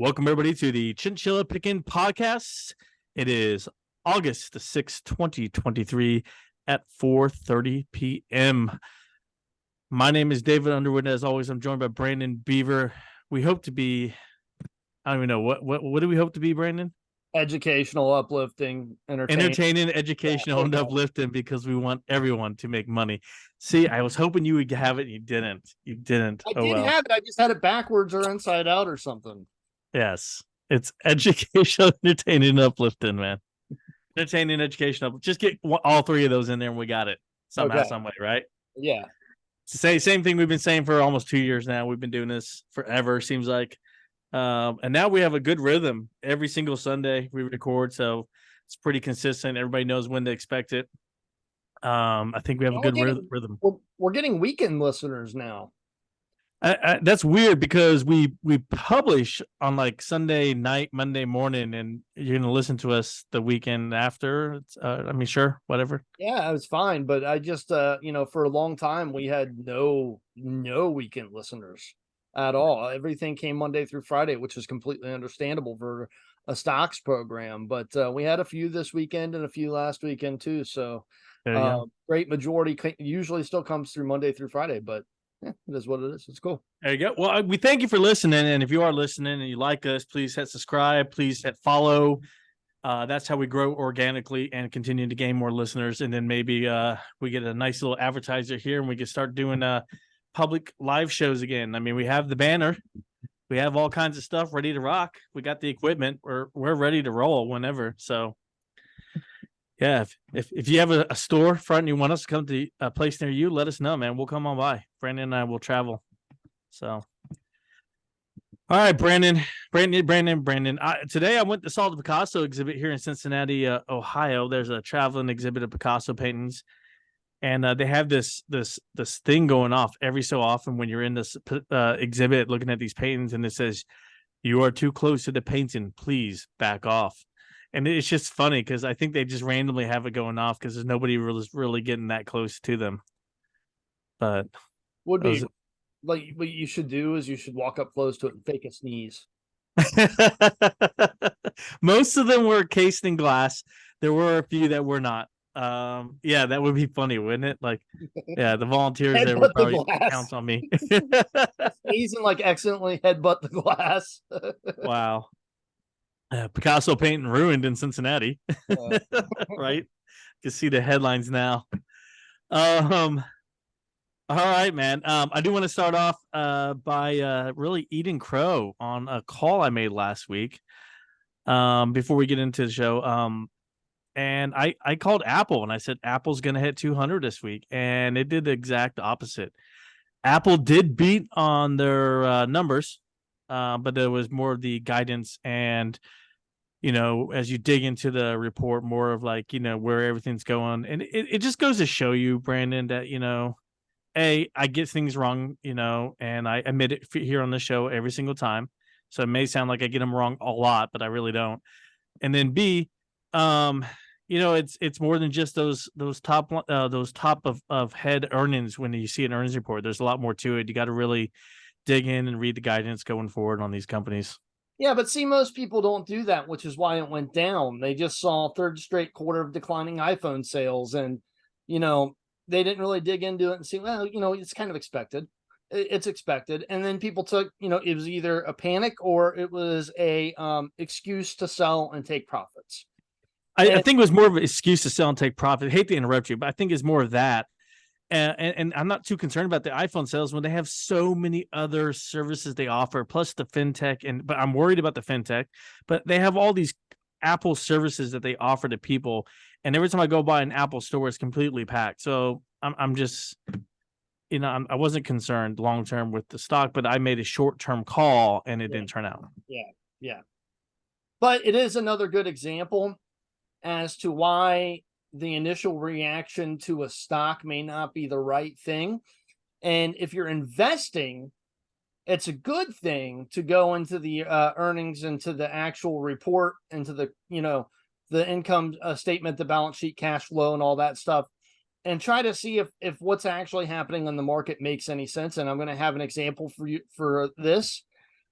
Welcome, everybody, to the Chinchilla Pickin' Podcast. It is August the 6th, 2023 at 4:30 p.m. My name is David Underwood, and as always, I'm joined by Brandon Beaver. We hope to be, I don't even know, what do we hope to be, Brandon? Educational, uplifting, Entertaining, educational, and uplifting, because we want everyone to make money. See, I was hoping you would have it. You didn't. You didn't. I did have it. I just had it backwards or inside out or something. Yes. It's educational, entertaining, and uplifting, man. Entertaining, educational. Just get all three of those in there and we got it somehow, some way, right? Yeah. Same thing we've been saying for almost 2 years now. We've been doing this forever, seems like. And now we have a good rhythm. Every single Sunday we record, so it's pretty consistent. Everybody knows when to expect it. I think we have a good rhythm. We're getting weekend listeners now. That's weird because we publish on like Sunday night, Monday morning, and you're gonna listen to us the weekend after. Sure, whatever. Yeah, it was fine, but I just for a long time we had no weekend listeners at all. Everything came Monday through Friday, which is completely understandable for a stocks program. But we had a few this weekend and a few last weekend too. So great majority usually still comes through Monday through Friday, but yeah, it is what it is. It's cool. There you go. Well, we thank you for listening. And if you are listening and you like us, please hit subscribe. Please hit follow. That's how we grow organically and continue to gain more listeners. And then maybe we get a nice little advertiser here and we can start doing public live shows again. I mean, we have the banner. We have all kinds of stuff ready to rock. We got the equipment. We're ready to roll whenever. So yeah, if you have a store front and you want us to come to a place near you, let us know, man. We'll come on by. Brandon and I will travel. So, all right, Brandon. Today I saw the Picasso exhibit here in Cincinnati, Ohio. There's a traveling exhibit of Picasso paintings, and they have this thing going off every so often when you're in this exhibit looking at these paintings, and it says, "You are too close to the painting. Please back off." And it's just funny because I think they just randomly have it going off because there's nobody really getting that close to them. But would be like what you should do is you should walk up close to it and fake a sneeze. Most of them were cased in glass. There were a few that were not. Yeah, that would be funny, wouldn't it? Like, yeah, the volunteers there would probably count on me. Sneeze and like accidentally headbutt the glass. Wow. Picasso painting ruined in Cincinnati. Right? You can see the headlines now. All right, man. I do want to start off by really eating crow on a call I made last week before we get into the show. And I called Apple and I said, Apple's going to hit 200 this week. And it did the exact opposite. Apple did beat on their numbers, but there was more of the guidance and, as you dig into the report, more of like, where everything's going. And it just goes to show you, Brandon, that, I get things wrong, and I admit it here on the show every single time. So it may sound like I get them wrong a lot, but I really don't. And then B, it's more than just those top of head earnings. When you see an earnings report, there's a lot more to it. You got to really dig in and read the guidance going forward on these companies. Yeah, but see, most people don't do that, which is why it went down. They just saw third straight quarter of declining iPhone sales, and they didn't really dig into it and see, well, it's kind of expected. It's expected. And then people took, it was either a panic or it was a excuse to sell and take profits. I think it was more of an excuse to sell and take profit. I hate to interrupt you, but I think it's more of that. And I'm not too concerned about the iPhone sales when they have so many other services they offer, plus the fintech. But I'm worried about the fintech. But they have all these Apple services that they offer to people, and every time I go by an Apple store, it's completely packed. So I'm just, I wasn't concerned long term with the stock, but I made a short term call, and it didn't turn out. Yeah. But it is another good example as to why the initial reaction to a stock may not be the right thing. And if you're investing, it's a good thing to go into the earnings, into the actual report, into the, the income statement, the balance sheet, cash flow, and all that stuff, and try to see if what's actually happening on the market makes any sense. And I'm going to have an example for you for this.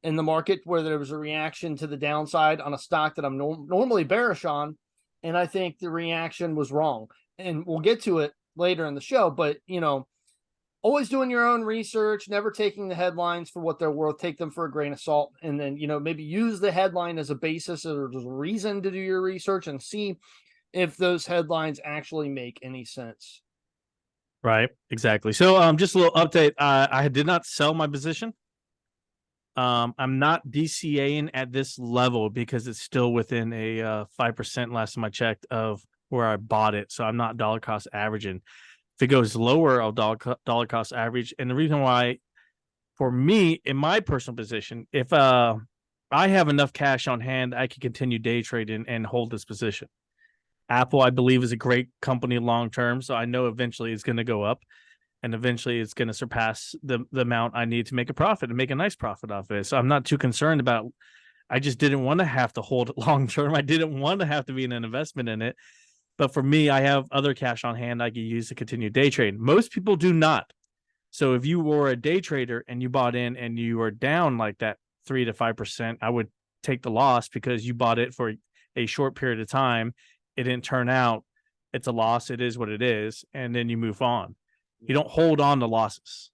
in the market where there was a reaction to the downside on a stock that I'm normally bearish on. And I think the reaction was wrong. And we'll get to it later in the show. But, always doing your own research, never taking the headlines for what they're worth, take them for a grain of salt. And then, maybe use the headline as a basis or as a reason to do your research and see if those headlines actually make any sense. Right. Exactly. So, just a little update. I did not sell my position. I'm not DCAing at this level because it's still within a 5% last time I checked of where I bought it. So I'm not dollar cost averaging. If it goes lower, I'll dollar cost average. And the reason why, for me, in my personal position, if I have enough cash on hand, I can continue day trading and hold this position. Apple, I believe, is a great company long term, so I know eventually it's going to go up. And eventually it's going to surpass the amount I need to make a profit and make a nice profit off of it. So I'm not too concerned about, I just didn't want to have to hold it long term. I didn't want to have to be in an investment in it. But for me, I have other cash on hand I can use to continue day trading. Most people do not. So if you were a day trader and you bought in and you were down like that 3 to 5%, I would take the loss because you bought it for a short period of time. It didn't turn out. It's a loss. It is what it is. And then you move on. You don't hold on to losses.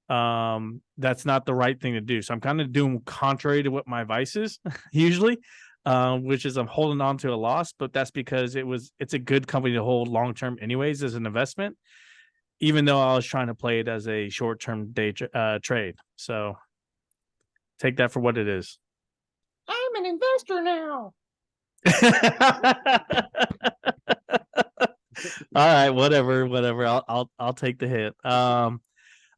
That's not the right thing to do. So I'm kind of doing contrary to what my advice is usually, which is I'm holding on to a loss, but that's because it's a good company to hold long-term anyways as an investment, even though I was trying to play it as a short-term day trade. So take that for what it is. I'm an investor now. All right, whatever. I'll take the hit. All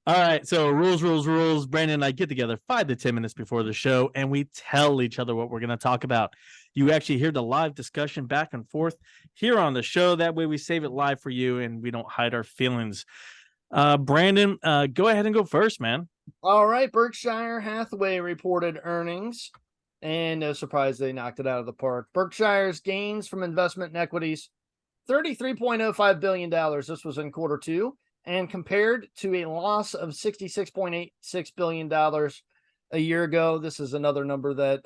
right, so rules. Brandon and I get together 5 to 10 minutes before the show, and we tell each other what we're going to talk about. You actually hear the live discussion back and forth here on the show. That way we save it live for you, and we don't hide our feelings. Brandon, go ahead and go first, man. All right, Berkshire Hathaway reported earnings, and no surprise they knocked it out of the park. Berkshire's gains from investment in equities, $33.05 billion. This was in quarter two, and compared to a loss of $66.86 billion a year ago. This is another number that,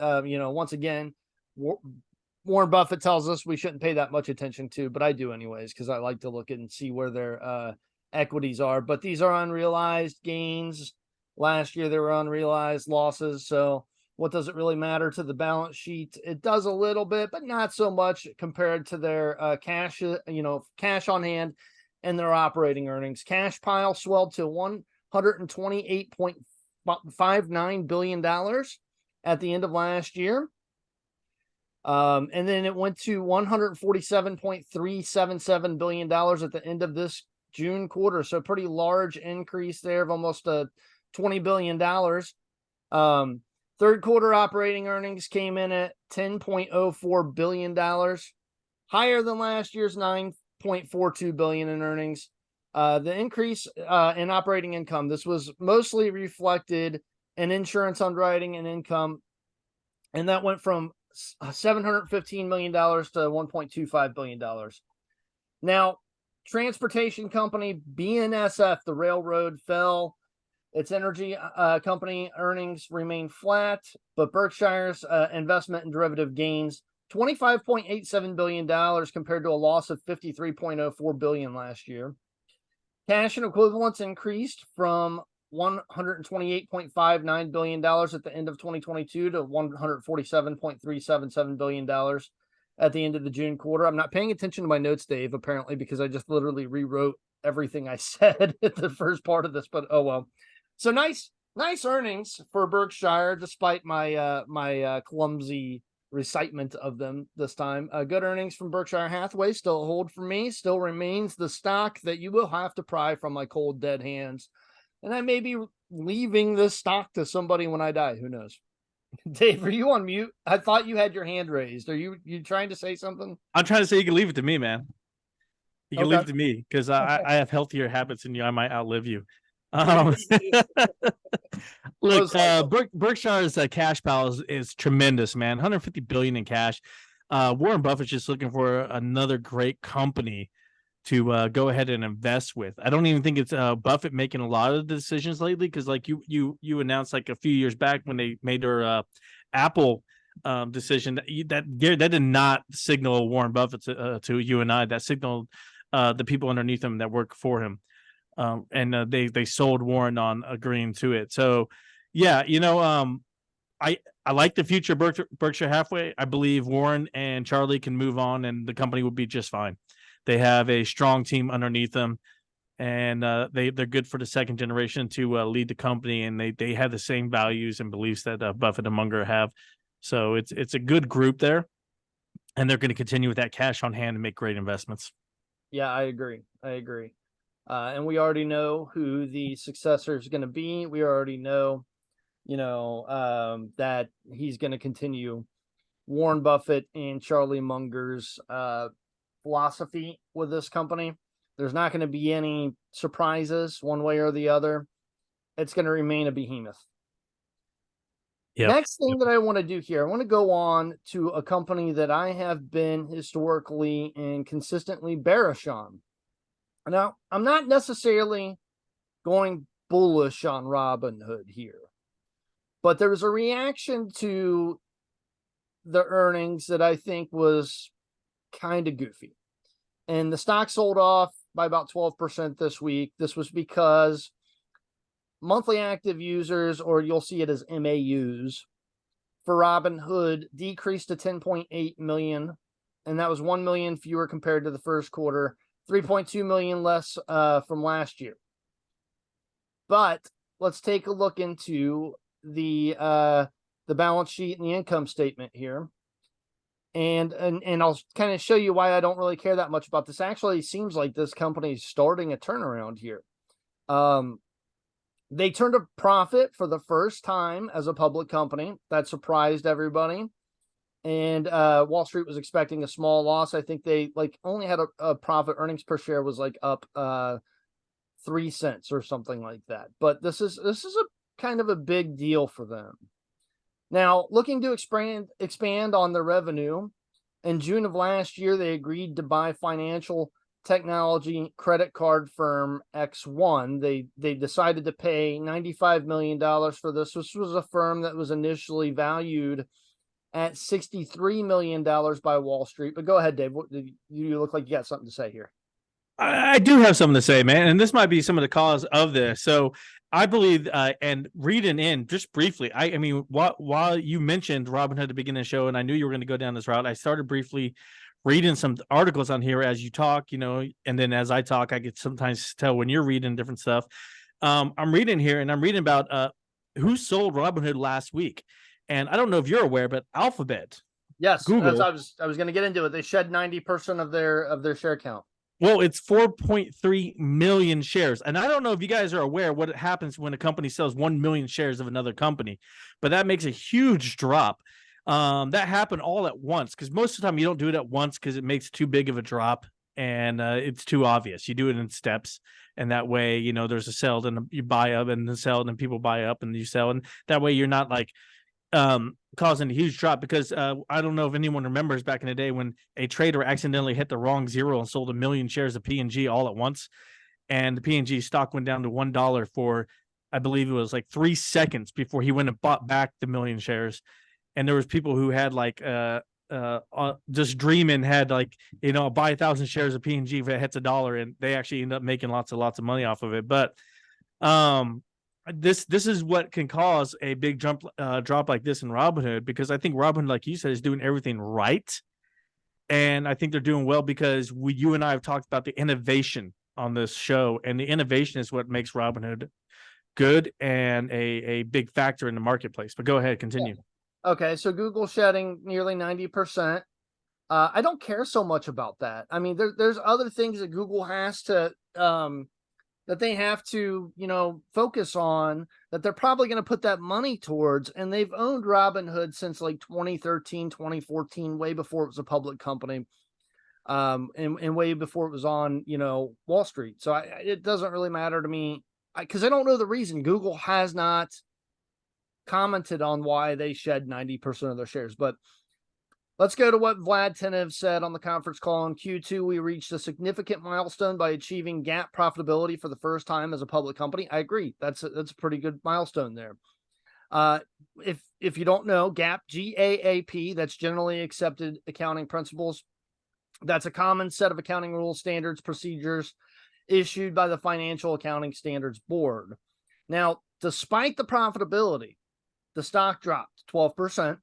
once again, Warren Buffett tells us we shouldn't pay that much attention to, but I do anyways, because I like to look and see where their equities are. But these are unrealized gains. Last year, they were unrealized losses. So what does it really matter to the balance sheet? It does a little bit, but not so much compared to their cash on hand and their operating earnings. Cash pile swelled to $128.59 billion at the end of last year. And then it went to $147.377 billion at the end of this June quarter. So pretty large increase there of almost $20 billion. Third quarter operating earnings came in at $10.04 billion, higher than last year's $9.42 billion in earnings. The increase in operating income, this was mostly reflected in insurance underwriting and income, and that went from $715 million to $1.25 billion. Now, transportation company BNSF, the railroad, fell. Its energy company earnings remain flat, but Berkshire's investment and derivative gains $25.87 billion compared to a loss of $53.04 billion last year. Cash and equivalents increased from $128.59 billion at the end of 2022 to $147.377 billion at the end of the June quarter. I'm not paying attention to my notes, Dave, apparently, because I just literally rewrote everything I said at the first part of this, but oh well. So nice earnings for Berkshire, despite my clumsy recitement of them this time. Good earnings from Berkshire Hathaway, still a hold for me, still remains the stock that you will have to pry from my cold, dead hands. And I may be leaving this stock to somebody when I die. Who knows? Dave, are you on mute? I thought you had your hand raised. Are you trying to say something? I'm trying to say you can leave it to me, man. You can leave it to me because I have healthier habits than you. I might outlive you. Look, Berkshire's cash pile is tremendous, man. 150 billion in cash. Warren Buffett's just looking for another great company to go ahead and invest with. I don't even think it's Buffett making a lot of the decisions lately, because like you announced like a few years back when they made their Apple decision that did not signal Warren Buffett to you and I. That signaled the people underneath him that work for him, and they sold Warren on agreeing to it. So yeah, I like the future Berkshire Hathaway. I believe Warren and Charlie can move on, and the company will be just fine. They have a strong team underneath them, and they're good for the second generation to lead the company, and they have the same values and beliefs that Buffett and Munger have. So it's a good group there, and they're going to continue with that cash on hand and make great investments. Yeah, I agree. And we already know who the successor is going to be. We already know, that he's going to continue Warren Buffett and Charlie Munger's philosophy with this company. There's not going to be any surprises one way or the other. It's going to remain a behemoth. Yep. Next thing that I want to do here, I want to go on to a company that I have been historically and consistently bearish on. Now, I'm not necessarily going bullish on Robinhood here, but there was a reaction to the earnings that I think was kind of goofy. And the stock sold off by about 12% this week. This was because monthly active users, or you'll see it as MAUs, for Robinhood decreased to 10.8 million. And that was 1 million fewer compared to the first quarter, 3.2 million less from last year. But let's take a look into the balance sheet and the income statement here. And I'll kind of show you why I don't really care that much about this. Actually, it seems like this company is starting a turnaround here. They turned a profit for the first time as a public company. That surprised everybody. And Wall Street was expecting a small loss. I think they only had a profit. Earnings per share was up 3 cents or something like that. But this is a kind of a big deal for them. Now, looking to expand on their revenue, in June of last year, they agreed to buy financial technology credit card firm X1. They decided to pay $95 million for this. This was a firm that was initially valued at $63 million by Wall Street. But go ahead, Dave. You look like you got something to say here. I do have something to say, man, and this might be some of the cause of this. So I believe, and reading in just briefly, I mean, while you mentioned Robinhood at the beginning of the show, and I knew you were going to go down this route, I started briefly reading some articles on here as you talk, and then as I talk, I could sometimes tell when you're reading different stuff. I'm reading here, and I'm reading about who sold Robinhood last week, and I don't know if you're aware, but Alphabet, yes, Google, I was going to get into it. They shed 90% of their share count. Well, it's 4.3 million shares. And I don't know if you guys are aware what happens when a company sells 1 million shares of another company, but that makes a huge drop. That happened all at once, because most of the time you don't do it at once because it makes too big of a drop and it's too obvious. You do it in steps, and that way, there's a sell and you buy up and then sell and then people buy up and you sell. And that way you're not causing a huge drop, because I don't know if anyone remembers back in the day when a trader accidentally hit the wrong zero and sold 1 million shares of P&G all at once, and the P&G stock went down to $1 for, I believe it was 3 seconds before he went and bought back the 1 million shares. And there was people who had just dreaming, had buy 1,000 shares of P&G if it hits $1, and they actually end up making lots of money off of it. But this is what can cause a big drop like this in Robinhood, because I think Robinhood, like you said, is doing everything right, and I think they're doing well because you and I have talked about the innovation on this show, and the innovation is what makes Robinhood good and a big factor in the marketplace. But go ahead, continue. Okay, so Google shedding nearly 90%. I don't care so much about that. I mean, there's other things that Google has to that they have to, focus on, that they're probably going to put that money towards. And they've owned Robinhood since 2013, 2014, way before it was a public company, and way before it was on, Wall Street. So it doesn't really matter to me, because I don't know the reason. Google has not commented on why they shed 90% of their shares. But Let's go to what Vlad Tenev said on the conference call. In Q2, we reached a significant milestone by achieving GAAP profitability for the first time as a public company. I agree. That's a pretty good milestone there. If you don't know, GAAP, GAAP, that's generally accepted accounting principles. That's a common set of accounting rules, standards, procedures issued by the Financial Accounting Standards Board. Now, despite the profitability, the stock dropped 12%.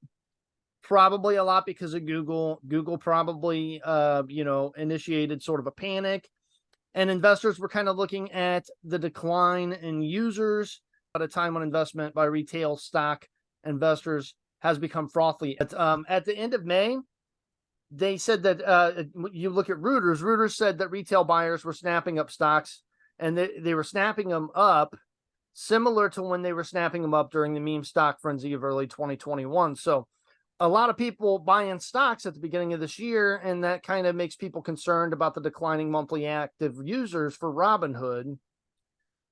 Probably a lot because of Google. Google probably, initiated sort of a panic, and investors were kind of looking at the decline in users at a time when investment by retail stock investors has become frothy. At the end of May, they said that you look at Reuters. Reuters said that retail buyers were snapping up stocks, and they were snapping them up similar to when they were snapping them up during the meme stock frenzy of early 2021. So a lot of people buying stocks at the beginning of this year, and that kind of makes people concerned about the declining monthly active users for Robinhood.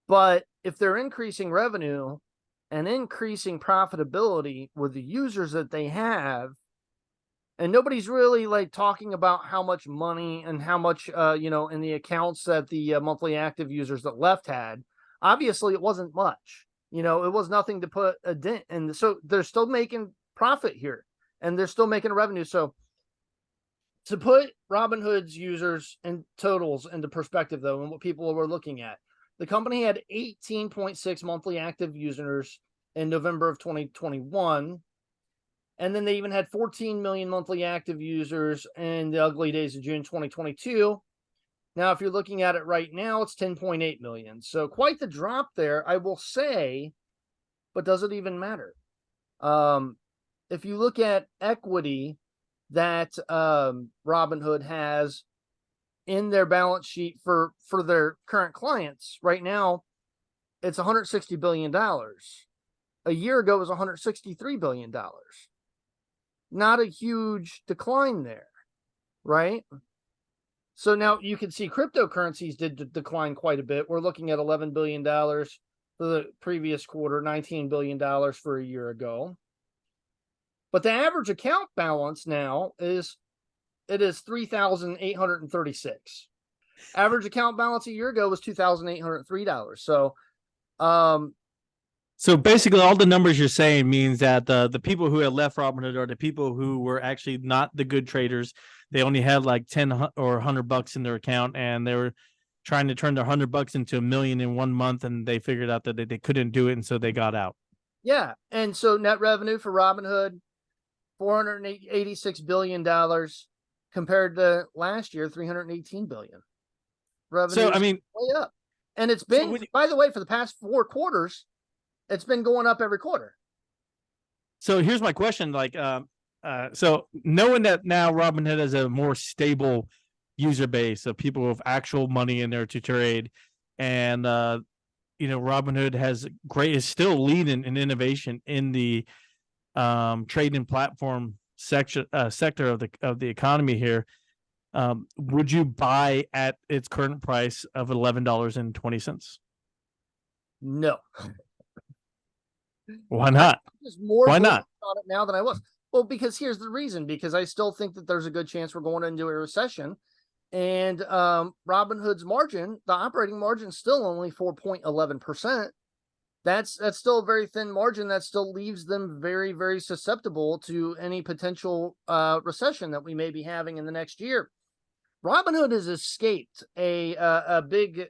But if they're increasing revenue and increasing profitability with the users that they have, and nobody's really like talking about how much money and how much, in the accounts that the monthly active users that left had, obviously it wasn't much, it was nothing to put a dent in. So they're still making profit here, and they're still making revenue. So to put Robinhood's users and totals into perspective, though, and what people were looking at, the company had 18.6 monthly active users in November of 2021. And then they even had 14 million monthly active users in the ugly days of June 2022. Now, if you're looking at it right now, it's 10.8 million. So quite the drop there, I will say, but does it even matter? If you look at equity that Robinhood has in their balance sheet for their current clients right now, it's $160 billion. A year ago, it was $163 billion. Not a huge decline there, right? So now you can see cryptocurrencies did decline quite a bit. We're looking at $11 billion for the previous quarter, $19 billion for a year ago. But the average account balance now is 3,836. Average account balance a year ago was $2,803. So basically, all the numbers you're saying means that the people who had left Robinhood are the people who were actually not the good traders. They only had like 10 or $100 in their account, and they were trying to turn their $100 into $1 million in 1 month, and they figured out that they couldn't do it, and so they got out. Yeah, and so net revenue for Robinhood, $486 billion compared to last year, $318 billion. Revenue, so I mean, way up, and it's been, by the way, for the past 4 quarters. It's been going up every quarter. So here's my question. So knowing that now Robinhood has a more stable user base of people with actual money in there to trade, and Robinhood is still leading in innovation in the trading platform sector of the economy here. Would you buy at its current price of $11.20? No. Why not? Why not? On it now than I was. Well, because here's the reason. Because I still think that there's a good chance we're going into a recession, and Robinhood's margin, the operating margin, is still only 4.11%. That's still a very thin margin. That still leaves them very, very susceptible to any potential recession that we may be having in the next year. Robinhood has escaped a big,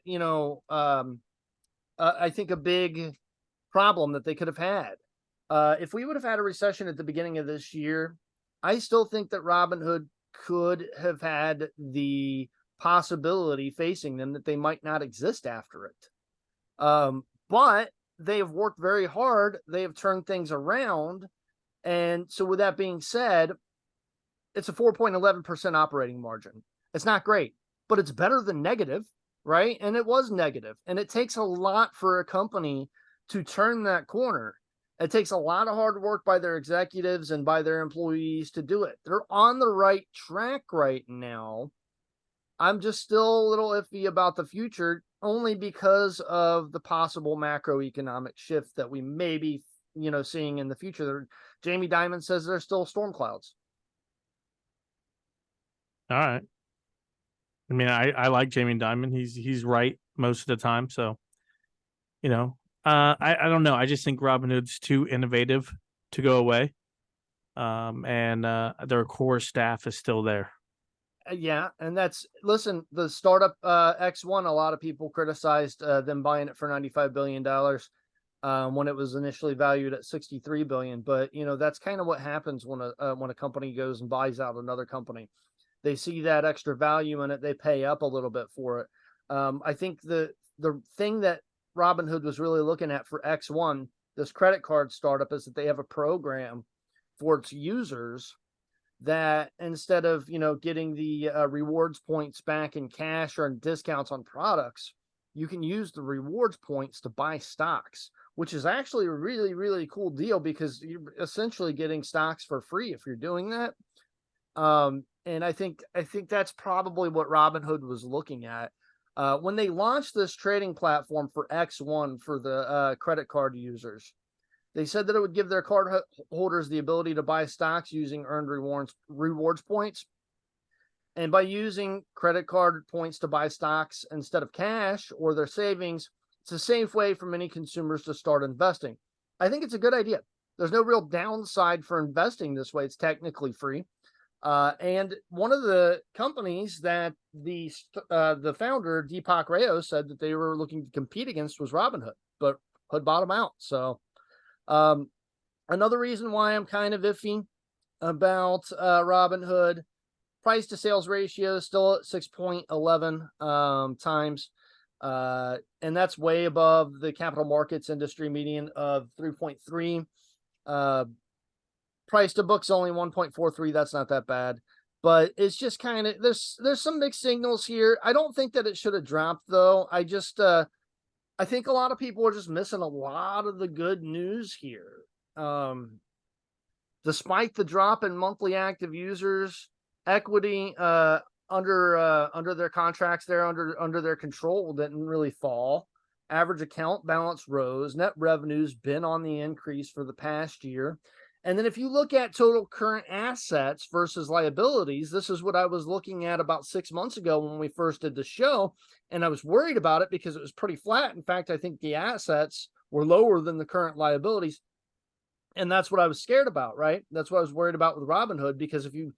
I think a big problem that they could have had. If we would have had a recession at the beginning of this year, I still think that Robinhood could have had the possibility facing them that they might not exist after it. But they have worked very hard. They have turned things around. And so with that being said, it's a 4.11% operating margin. It's not great, but it's better than negative, right? And it was negative. And it takes a lot for a company to turn that corner. It takes a lot of hard work by their executives and by their employees to do it. They're on the right track right now. I'm just still a little iffy about the future, only because of the possible macroeconomic shift that we may be, seeing in the future. Jamie Dimon says there's still storm clouds. All right. I mean, I like Jamie Dimon. He's right most of the time. So, I don't know. I just think Robinhood's too innovative to go away. And their core staff is still there. Yeah, and listen, the startup X1, a lot of people criticized them buying it for $95 billion when it was initially valued at 63 billion. But that's kind of what happens when a company goes and buys out another company. They see that extra value in it, they pay up a little bit for it. I think the thing that Robinhood was really looking at for X1, this credit card startup, is that they have a program for its users that instead of getting the rewards points back in cash or in discounts on products, you can use the rewards points to buy stocks, which is actually a really, really cool deal because you're essentially getting stocks for free if you're doing that. And I think that's probably what Robinhood was looking at when they launched this trading platform for X1 for the credit card users. They said that it would give their card holders the ability to buy stocks using earned rewards points. And by using credit card points to buy stocks instead of cash or their savings, it's a safe way for many consumers to start investing. I think it's a good idea. There's no real downside for investing this way. It's technically free. And one of the companies that the founder, Deepak Rao, said that they were looking to compete against was Robinhood, but Hood bought them out. So another reason why I'm kind of iffy about Robinhood, price to sales ratio is still at 6.11 times. And that's way above the capital markets industry median of 3.3. Price to book's only 1.43. That's not that bad, but it's just kind of, there's some mixed signals here. I don't think that it should have dropped though. I think a lot of people are just missing a lot of the good news here. Despite the drop in monthly active users, equity under their contracts there, under their control, didn't really fall. Average account balance rose. Net revenue's been on the increase for the past year. And then if you look at total current assets versus liabilities, this is what I was looking at about 6 months ago when we first did the show. And I was worried about it because it was pretty flat. In fact, I think the assets were lower than the current liabilities. And that's what I was scared about, right? That's what I was worried about with Robinhood, because if you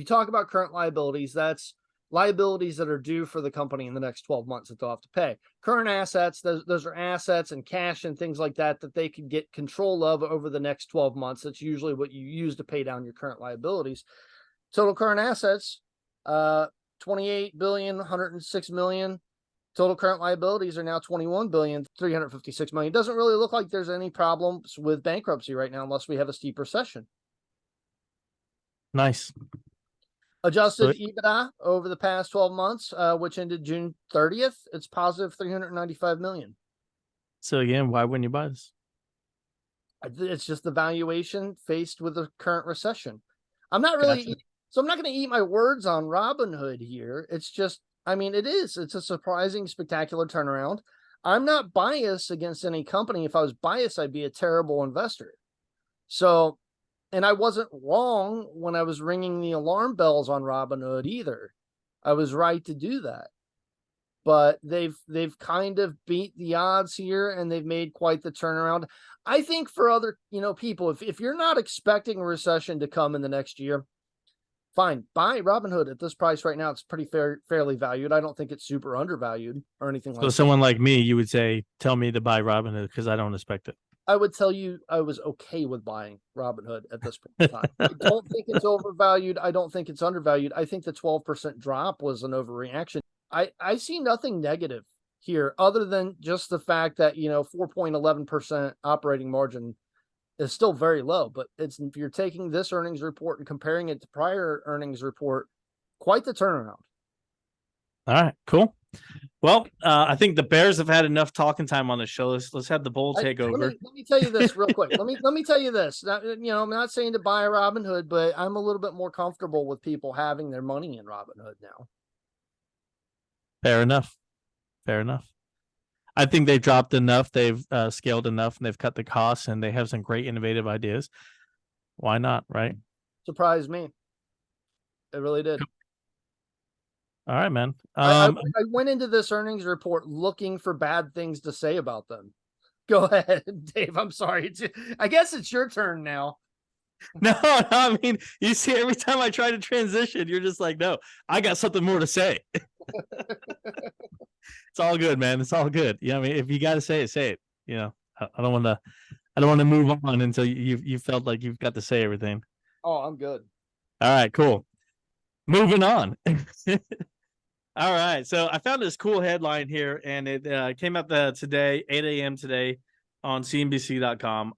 talk about current liabilities, that's liabilities that are due for the company in the next 12 months that they'll have to pay. Current assets, those are assets and cash and things like that they can get control of over the next 12 months. That's usually what you use to pay down your current liabilities. Total current assets, 28 billion, 106 million. Total current liabilities are now 21 billion, 356 million. It doesn't really look like there's any problems with bankruptcy right now unless we have a steep recession. Nice. Adjusted EBITDA over the past 12 months, which ended June 30th, it's positive 395 million. So again, why wouldn't you buy this? It's just the valuation faced with the current recession. I'm not really, Gotcha. So I'm not going to eat my words on Robinhood here. It's just, it's a surprising, spectacular turnaround. I'm not biased against any company. If I was biased, I'd be a terrible investor. So, and I wasn't wrong when I was ringing the alarm bells on Robinhood either. I was right to do that. But they've kind of beat the odds here, and they've made quite the turnaround. I think for other people, if you're not expecting a recession to come in the next year, fine, buy Robinhood at this price right now. It's pretty fairly valued. I don't think it's super undervalued or anything like that. So someone like me, you would say, tell me to buy Robinhood because I don't expect it. I would tell you I was okay with buying Robinhood at this point in time. I don't think it's overvalued. I don't think it's undervalued. I think the 12% drop was an overreaction. I see nothing negative here other than just the fact that 4.11% operating margin is still very low, but if you're taking this earnings report and comparing it to prior earnings report, quite the turnaround. All right, cool. Well, I think the Bears have had enough talking time on the show. Let's have the Bull take over. Let me tell you this real quick. let me tell you this. Now, I'm not saying to buy a Robinhood, but I'm a little bit more comfortable with people having their money in Robinhood now. Fair enough. I think they've dropped enough. They've scaled enough, and they've cut the costs, and they have some great innovative ideas. Why not, right? Surprised me. It really did. All right, man. I went into this earnings report looking for bad things to say about them. Go ahead, Dave. I'm sorry. I guess it's your turn now. No, I mean, you see, every time I try to transition, you're just like, no, I got something more to say. It's all good, man. It's all good. I mean, if you got to say it, say it. I don't want to. I don't want to move on until you felt like you've got to say everything. Oh, I'm good. All right, cool. Moving on. All right, so I found this cool headline here, and it came out today, 8 a.m. today, on CNBC.com.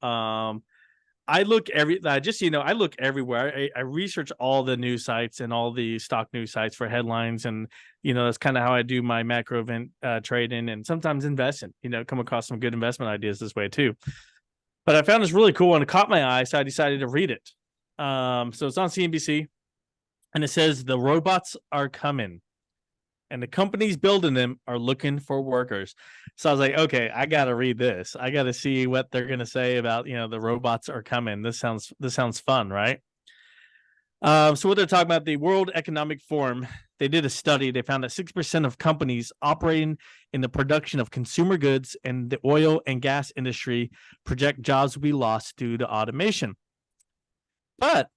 I look I look everywhere. I research all the news sites and all the stock news sites for headlines, and that's kind of how I do my macro event trading, and sometimes investing. Come across some good investment ideas this way too. But I found this really cool and it caught my eye, so I decided to read it. So it's on CNBC, and it says the robots are coming, and the companies building them are looking for workers. So I was like, okay, I got to read this. I got to see what they're going to say about, the robots are coming. This sounds fun, right? So what they're talking about, the World Economic Forum, they did a study. They found that 6% of companies operating in the production of consumer goods and the oil and gas industry project jobs will be lost due to automation. But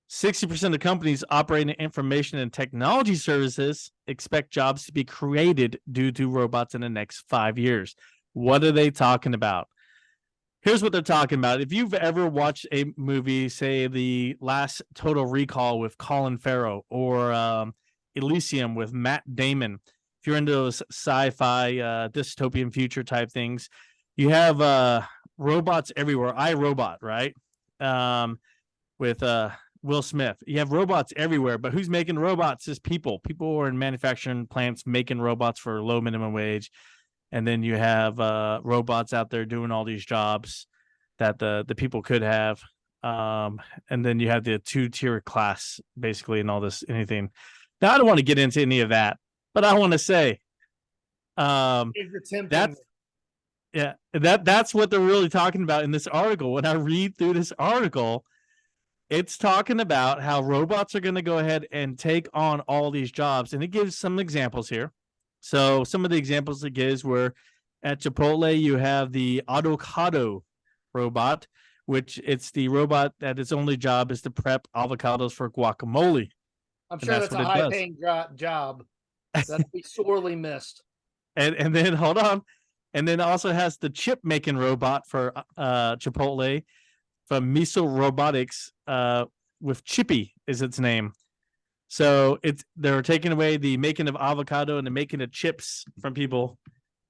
60% of companies operating in information and technology services expect jobs to be created due to robots in the next 5 years. What are they talking about? Here's what they're talking about. If you've ever watched a movie, say the last Total Recall with Colin Farrell, or Elysium with Matt Damon, if you're into those sci-fi dystopian future type things, you have robots everywhere. iRobot, right? With Will Smith. You have robots everywhere, but who's making robots is people. People are in manufacturing plants making robots for low minimum wage. And then you have robots out there doing all these jobs that the people could have. And then you have the 2-tier class, basically, and all this, anything. Now, I don't want to get into any of that, but I want to say that's what they're really talking about in this article. When I read through this article, it's talking about how robots are going to go ahead and take on all these jobs. And it gives some examples here. So some of the examples it gives were at Chipotle, you have the avocado robot, which it's the robot that its only job is to prep avocados for guacamole. I'm sure that's a high-paying job. That'll be sorely missed. And then, hold on. And then also has the chip-making robot for Chipotle from Miso Robotics with Chippy is its name. So they're taking away the making of avocado and the making of chips from people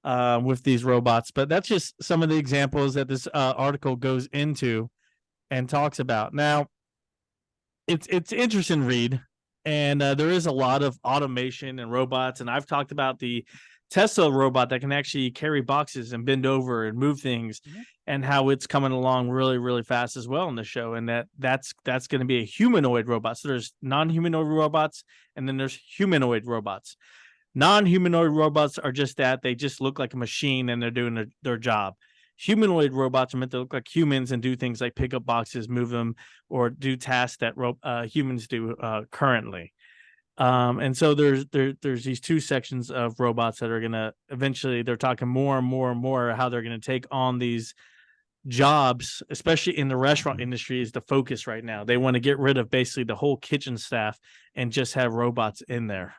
with these robots. But that's just some of the examples that this article goes into and talks about. Now, it's interesting read, and there is a lot of automation and robots. And I've talked about the Tesla robot that can actually carry boxes and bend over and move things, and how it's coming along really, really fast as well in the show. And that's going to be a humanoid robot. So there's non-humanoid robots, and then there's humanoid robots. Non-humanoid robots are just that. They just look like a machine and they're doing their job. Humanoid robots are meant to look like humans and do things like pick up boxes, move them, or do tasks that humans do currently. And so there's these two sections of robots that are going to eventually, they're talking more and more and more how they're going to take on these jobs, especially in the restaurant industry is the focus right now. They want to get rid of basically the whole kitchen staff and just have robots in there.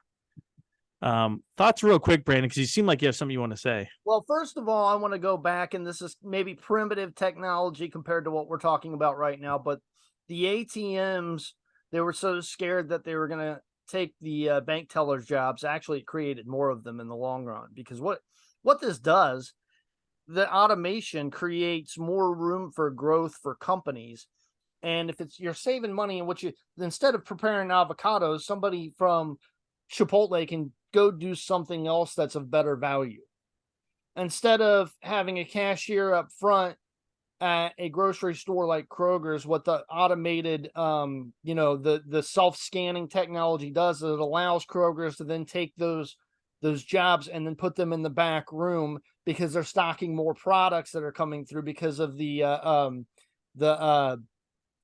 Thoughts real quick, Brandon, because you seem like you have something you want to say. Well, first of all, I want to go back, and this is maybe primitive technology compared to what we're talking about right now, but the ATMs, they were so scared that they were going to take the bank tellers jobs. Actually, it created more of them in the long run, because what this does, the automation creates more room for growth for companies. And if you're saving money in what instead of preparing avocados, somebody from Chipotle can go do something else that's of better value. Instead of having a cashier up front at a grocery store like Kroger's, what the automated, the self-scanning technology does is it allows Kroger's to then take those jobs and then put them in the back room, because they're stocking more products that are coming through because of the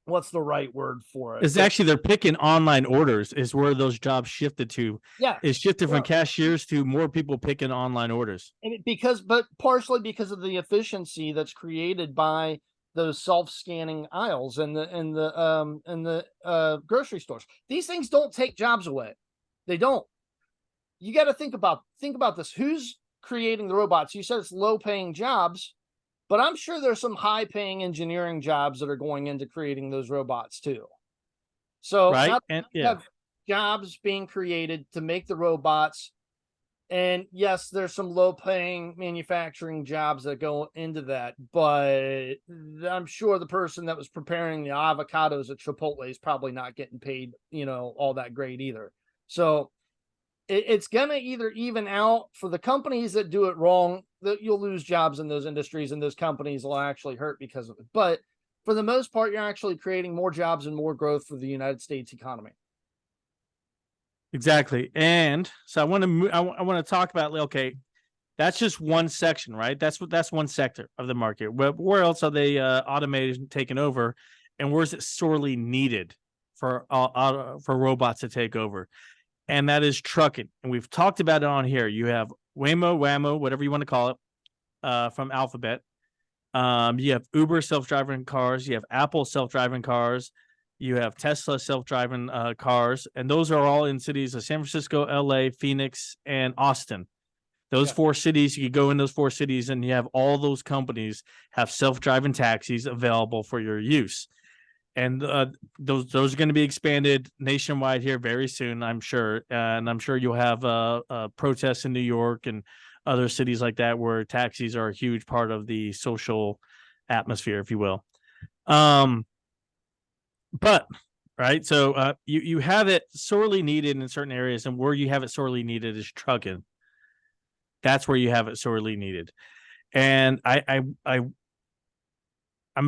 what's the right word for it? It's actually they're picking online orders is where those jobs shifted to. Yeah, It's shifted from yeah. cashiers to more people picking online orders. But partially because of the efficiency that's created by those self-scanning aisles and the grocery stores. These things don't take jobs away. They don't. You got to think about this. Who's creating the robots? You said it's low-paying jobs, but I'm sure there's some high-paying engineering jobs that are going into creating those robots too. So Right. not And have jobs being created to make the robots. And yes, there's some low paying manufacturing jobs that go into that, but I'm sure the person that was preparing the avocados at Chipotle is probably not getting paid, all that great either. So it's going to either even out for the companies that do it wrong, that you'll lose jobs in those industries and those companies will actually hurt because of it. But for the most part, you're actually creating more jobs and more growth for the United States economy. exactly. And so I want to I want to talk about, okay, that's just one section, right? That's one sector of the market. Where else are they automated and taken over, and where is it sorely needed for robots to take over? And that is trucking. And we've talked about it on here. You have Waymo, whatever you want to call it, from Alphabet. You have Uber self-driving cars. You have Apple self-driving cars. You have Tesla self-driving cars, and those are all in cities of San Francisco, LA, Phoenix, and Austin. Those four cities, you could go in those four cities, and you have all those companies have self-driving taxis available for your use. And those are going to be expanded nationwide here very soon, I'm sure. And I'm sure you'll have protests in New York and other cities like that where taxis are a huge part of the social atmosphere, if you will. But right, so you have it sorely needed in certain areas, and where you have it sorely needed is trucking. That's where you have it sorely needed. And I'm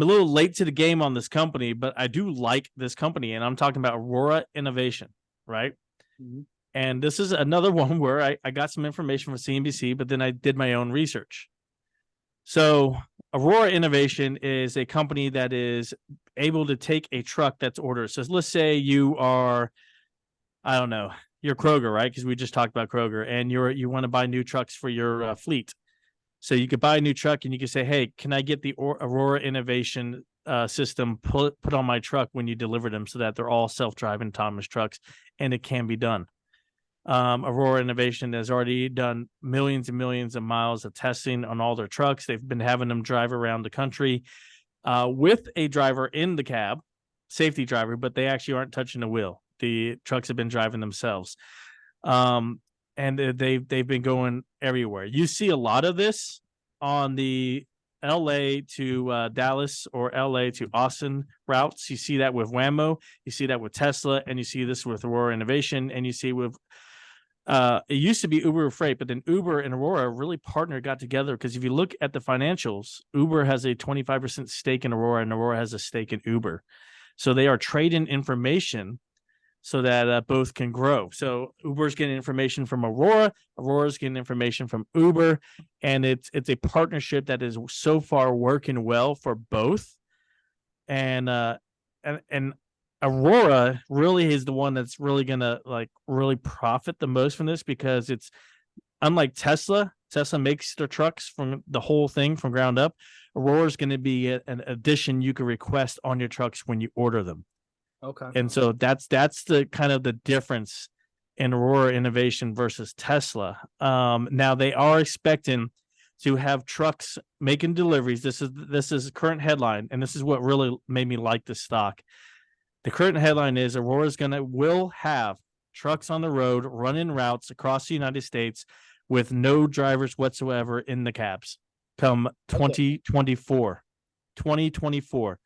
a little late to the game on this company, but I do like this company, and I'm talking about Aurora Innovation, right? Mm-hmm. And this is another one where I got some information from CNBC, but then I did my own research. So Aurora Innovation is a company that is able to take a truck that's ordered. So let's say you are, I don't know, you're Kroger, right? Because we just talked about Kroger, and you want to buy new trucks for your fleet. So you could buy a new truck and you could say, hey, can I get the Aurora Innovation system put on my truck when you deliver them so that they're all self-driving autonomous trucks, and it can be done. Aurora Innovation has already done millions and millions of miles of testing on all their trucks. They've been having them drive around the country with a driver in the cab, safety driver, but they actually aren't touching the wheel. The trucks have been driving themselves. And they've been going everywhere. You see a lot of this on the LA to Dallas or LA to Austin routes. You see that with Waymo, you see that with Tesla, and you see this with Aurora Innovation, and you see with it used to be Uber Freight, but then Uber and Aurora really got together, because if you look at the financials, Uber has a 25% stake in Aurora, and Aurora has a stake in Uber. So they are trading information so that both can grow. So Uber's getting information from Aurora, Aurora's getting information from Uber, and it's a partnership that is so far working well for both. And Aurora really is the one that's really gonna really profit the most from this, because it's unlike Tesla. Tesla makes their trucks from the whole thing from ground up. Aurora is going to be an addition you can request on your trucks when you order them. Okay. And so that's the kind of the difference in Aurora Innovation versus Tesla. Now they are expecting to have trucks making deliveries. This is current headline, and this is what really made me like this stock. The current headline is Aurora's will have trucks on the road running routes across the United States with no drivers whatsoever in the cabs come 2024. 2024.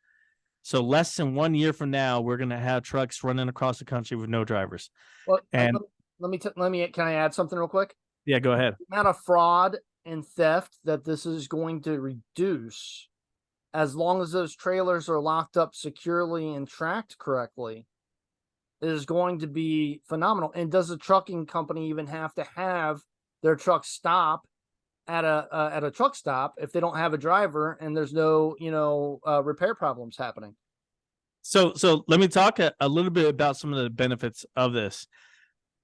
So less than 1 year from now, we're going to have trucks running across the country with no drivers. Well, and can I add something real quick? Yeah, go ahead. The amount of fraud and theft that this is going to reduce, as long as those trailers are locked up securely and tracked correctly, is going to be phenomenal. And does the trucking company even have to have their truck stop at a truck stop if they don't have a driver and there's no repair problems happening? So let me talk a little bit about some of the benefits of this.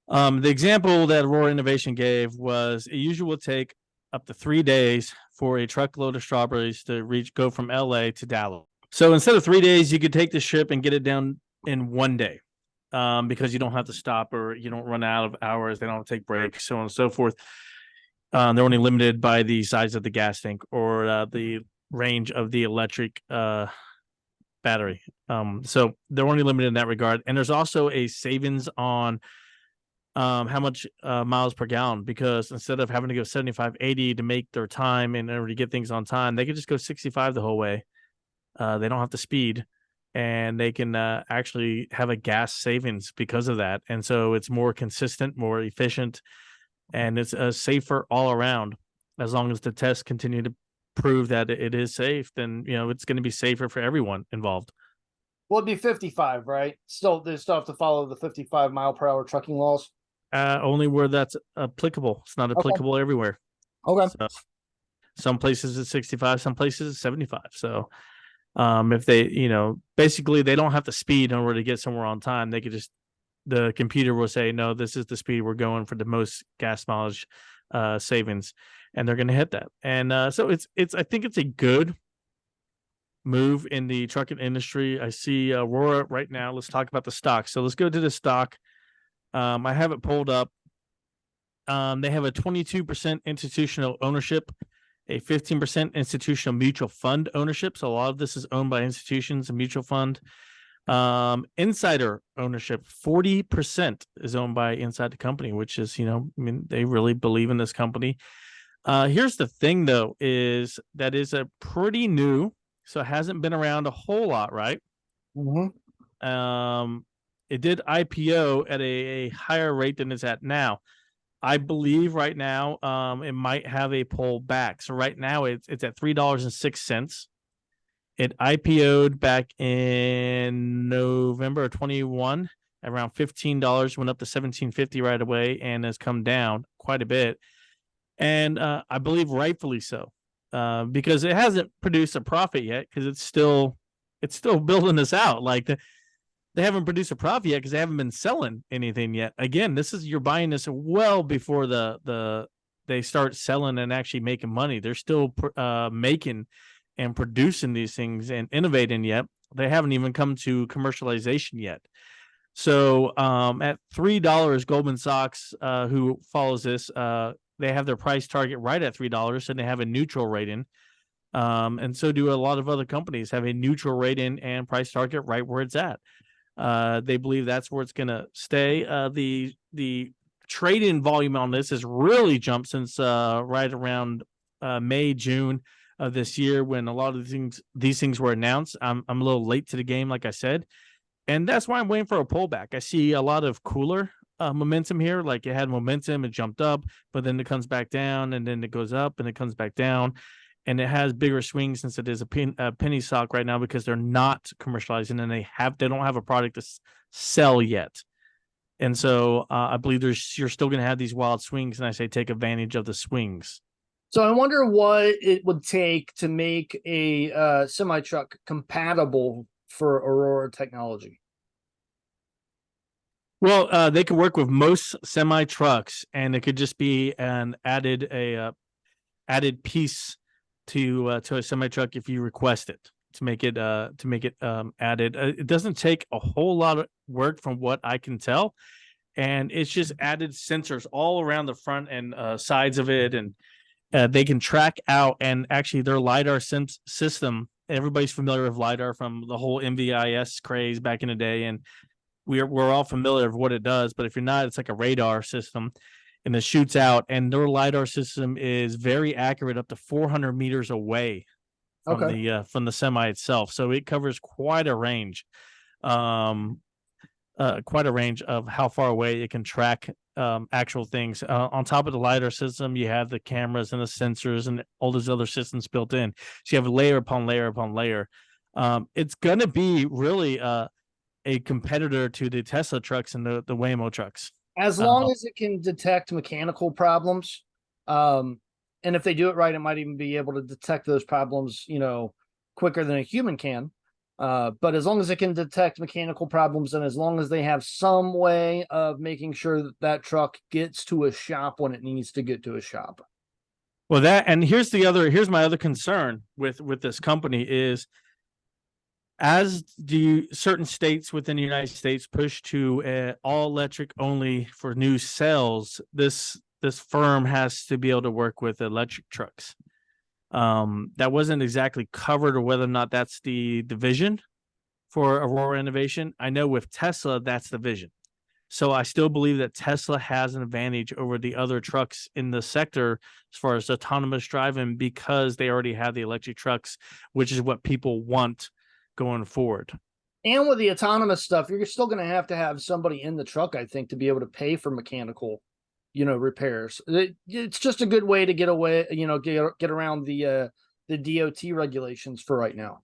The example that Aurora Innovation gave was it usually will take up to 3 days for a truckload of strawberries to go from LA to Dallas. So instead of 3 days, you could take the ship and get it down in 1 day, because you don't have to stop or you don't run out of hours. They don't take breaks, so on and so forth. They're only limited by the size of the gas tank or the range of the electric battery. So they're only limited in that regard. And there's also a savings on how much miles per gallon, because instead of having to go 75, 80 to make their time in order to get things on time, they could just go 65 the whole way. They don't have to speed, and they can actually have a gas savings because of that. And so it's more consistent, more efficient, and it's safer all around. As long as the tests continue to prove that it is safe, then it's going to be safer for everyone involved. Well, it'd be 55, right? Still, they still have to follow the 55 mile per hour trucking laws. Only where that's applicable. It's not applicable everywhere. Okay. So some places it's 65, some places it's 75. So if they, basically they don't have to speed in order to get somewhere on time. They could the computer will say, no, this is the speed we're going for the most gas mileage savings, and they're going to hit that. And so I think it's a good move in the trucking industry. I see Aurora right now. Let's talk about the stock. So let's go to the stock. I have it pulled up. They have a 22% institutional ownership, a 15% institutional mutual fund ownership. So a lot of this is owned by institutions and mutual fund. Insider ownership, 40% is owned by inside the company, which is, they really believe in this company. Here's the thing, though, is that is a pretty new, so it hasn't been around a whole lot, right? Mm-hmm. It did IPO at a higher rate than it's at now. I believe right now it might have a pullback. So right now it's at $3.06. It IPO'd back in November of 21, around $15, went up to $17.50 right away, and has come down quite a bit. And I believe rightfully so, because it hasn't produced a profit yet, because it's still building this out. Like they haven't produced a profit yet because they haven't been selling anything yet. Again, you're buying this well before they start selling and actually making money. They're still making and producing these things and innovating yet. They haven't even come to commercialization yet. So at $3, Goldman Sachs, who follows this, they have their price target right at $3, and they have a neutral rating. And so do a lot of other companies have a neutral rating and price target right where it's at. They believe that's where it's going to stay. The trade-in volume on this has really jumped since right around May, June of this year, when a lot of these things were announced. I'm a little late to the game, like I said, and that's why I'm waiting for a pullback. I see a lot of cooler momentum here. Like it had momentum, it jumped up, but then it comes back down, and then it goes up, and it comes back down. And it has bigger swings since it is a penny stock right now, because they're not commercializing and they don't have a product to sell yet. And so I believe you're still going to have these wild swings, and I say take advantage of the swings. So I wonder what it would take to make a semi truck compatible for Aurora technology. Well, they could work with most semi trucks, and it could just be an added piece to a semi truck if you request it, to make it added. It doesn't take a whole lot of work from what I can tell, and it's just added sensors all around the front and sides of it, and they can track out. And actually their LiDAR system, everybody's familiar with LiDAR from the whole MVIS craze back in the day, and we're all familiar with what it does. But if you're not, it's like a radar system, and it shoots out, and their LiDAR system is very accurate, up to 400 meters away from the semi itself. So it covers quite a range, of how far away it can track actual things. On top of the LiDAR system, you have the cameras and the sensors and all those other systems built in. So you have layer upon layer upon layer. It's going to be really a competitor to the Tesla trucks and the Waymo trucks. As long as it can detect mechanical problems, and if they do it right, it might even be able to detect those problems, quicker than a human can. But as long as it can detect mechanical problems and as long as they have some way of making sure that that truck gets to a shop when it needs to get to a shop. Well, that, and here's my other concern with this company is, as do certain states within the United States push to all electric only for new sales, this firm has to be able to work with electric trucks. That wasn't exactly covered, or whether or not that's the vision for Aurora Innovation. I know with Tesla, that's the vision. So I still believe that Tesla has an advantage over the other trucks in the sector as far as autonomous driving, because they already have the electric trucks, which is what people want going forward. And with the autonomous stuff, you're still going to have somebody in the truck, I think, to be able to pay for mechanical, repairs. It's just a good way to get away, get around the DOT regulations for right now.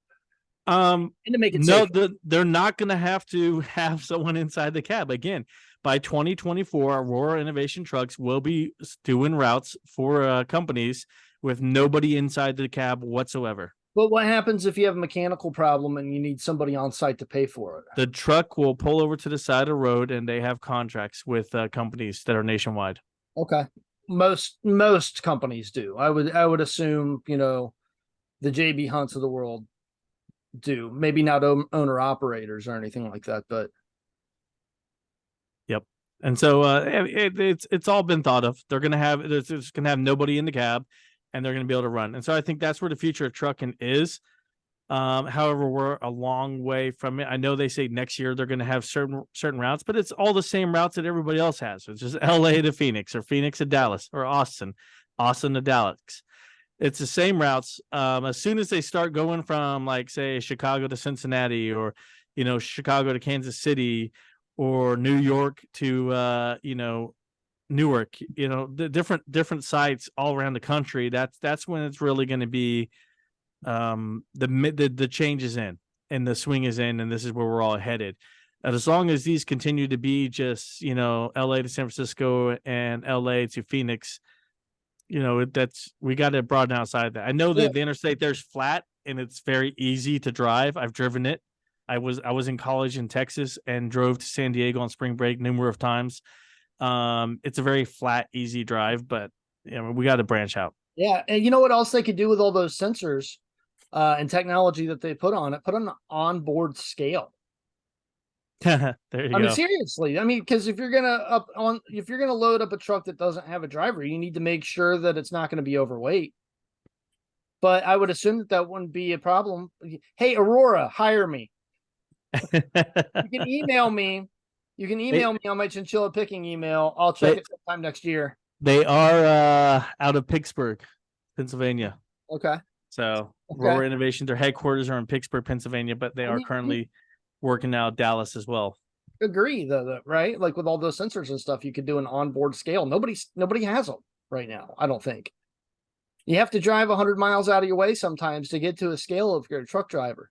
And to make it safe. They're not going to have someone inside the cab. Again, by 2024, Aurora Innovation trucks will be doing routes for companies with nobody inside the cab whatsoever. But what happens if you have a mechanical problem and you need somebody on site to pay for it? The truck will pull over to the side of the road, and they have contracts with companies that are nationwide. Okay. Most companies do. I would assume, the JB Hunts of the world do. Maybe not owner operators or anything like that, but yep. And so it's all been thought of. They're gonna have nobody in the cab, and they're gonna be able to run. And so I think that's where the future of trucking is. However, we're a long way from it. I know they say next year they're going to have certain routes, but it's all the same routes that everybody else has. It's just LA to Phoenix, or Phoenix to Dallas, or Austin to Dallas. It's the same routes. As soon as they start going from, like, say, Chicago to Cincinnati, or Chicago to Kansas City, or New York to Newark, the different sites all around the country, that's when it's really going to be the change is in, and the swing is in, and this is where we're all headed. And as long as these continue to be just LA to San Francisco and LA to Phoenix, that's, we got to broaden outside that. I know that the interstate there's flat and it's very easy to drive. I've driven it. I was in college in Texas and drove to San Diego on spring break numerous of times. It's a very flat, easy drive, but we got to branch out. Yeah, and you know what else they could do with all those sensors and technology that they put on it? Put an onboard scale. There you go. I mean, seriously. I mean, because if you're gonna load up a truck that doesn't have a driver, you need to make sure that it's not going to be overweight. But I would assume that wouldn't be a problem. Hey, Aurora, hire me. You can email me. You can email me on my chinchilla picking email. I'll check it sometime next year. They are out of Pittsburgh, Pennsylvania. Okay. So Aurora Innovation, their headquarters are in Pittsburgh, Pennsylvania, but they are currently working out Dallas as well. Agree, though, right? Like with all those sensors and stuff, you could do an onboard scale. Nobody has them right now, I don't think. You have to drive 100 miles out of your way sometimes to get to a scale if you're a truck driver,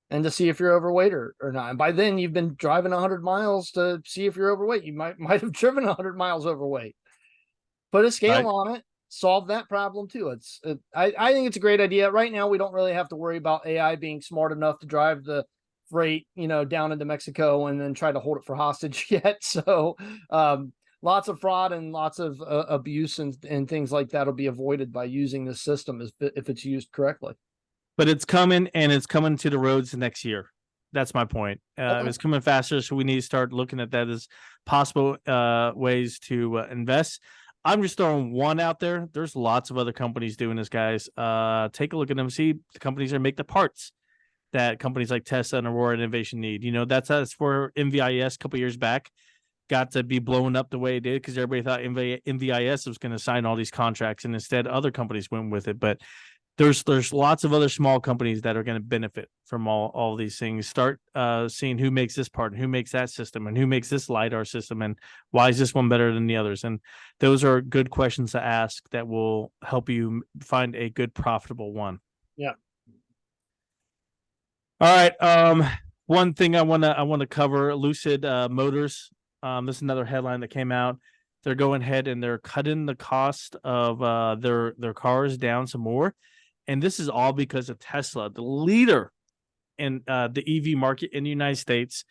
and to see if you're overweight or not. And by then, you've been driving 100 miles to see if you're overweight. You might have driven 100 miles overweight. Put a scale on it. Solve that problem too. I think it's a great idea. Right now, we don't really have to worry about AI being smart enough to drive the freight, down into Mexico and then try to hold it for hostage yet. So lots of fraud and lots of abuse and things like that will be avoided by using this system if it's used correctly. But it's coming, and it's coming to the roads next year. That's my point. It's coming faster, so we need to start looking at that as possible ways to invest. I'm just throwing one out there. There's lots of other companies doing this, guys. Take a look at them. See the companies that make the parts that companies like Tesla and Aurora Innovation need. That's where MVIS a couple years back got to be blown up the way it did, because everybody thought MVIS was going to sign all these contracts, and instead other companies went with it. But there's lots of other small companies that are going to benefit from all these things. Start seeing who makes this part and who makes that system and who makes this LiDAR system and why is this one better than the others. And those are good questions to ask that will help you find a good, profitable one. Yeah. All right. One thing I want to cover, Lucid Motors. This is another headline that came out. They're going ahead and they're cutting the cost of their cars down some more. And this is all because of Tesla, the leader in the EV market in the United States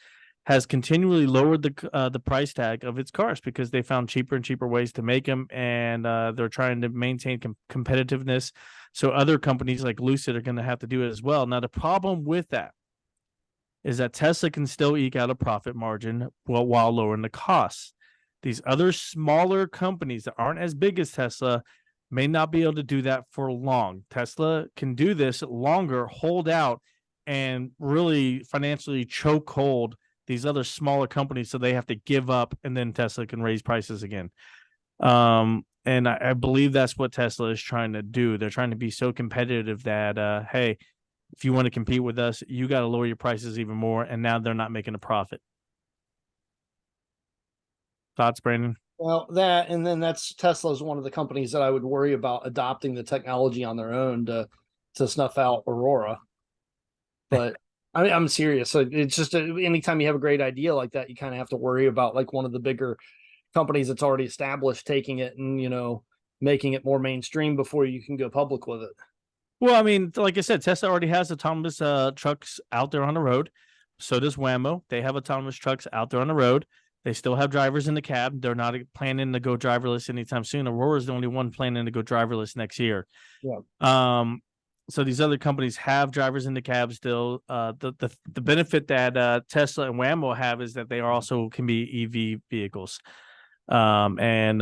has continually lowered the price tag of its cars because they found cheaper and cheaper ways to make them, and they're trying to maintain competitiveness. So other companies like Lucid are going to have to do it as well. Now, the problem with that is that Tesla can still eke out a profit margin while lowering the costs. These other smaller companies that aren't as big as Tesla may not be able to do that for long. Tesla can do this longer, hold out, and really financially choke hold these other smaller companies so they have to give up, and then Tesla can raise prices again. And I believe that's what Tesla is trying to do. They're trying to be so competitive that, hey, if you want to compete with us, you got to lower your prices even more. And now they're not making a profit. Thoughts, Brandon? Well, that, and then that's Tesla's one of the companies that I would worry about adopting the technology on their own to snuff out Aurora. But I mean, I'm serious. So it's just anytime you have a great idea like that, you kind of have to worry about like one of the bigger companies that's already established taking it and, you know, making it more mainstream before you can go public with it. Well, I mean, like I said, Tesla already has autonomous trucks out there on the road. So does Waymo. They have autonomous trucks out there on the road. They still have drivers in the cab. They're not planning to go driverless anytime soon. Aurora is the only one planning to go driverless next year. Yeah. So these other companies have drivers in the cab still. The benefit that Tesla and Waymo have is that they also can be EV vehicles. And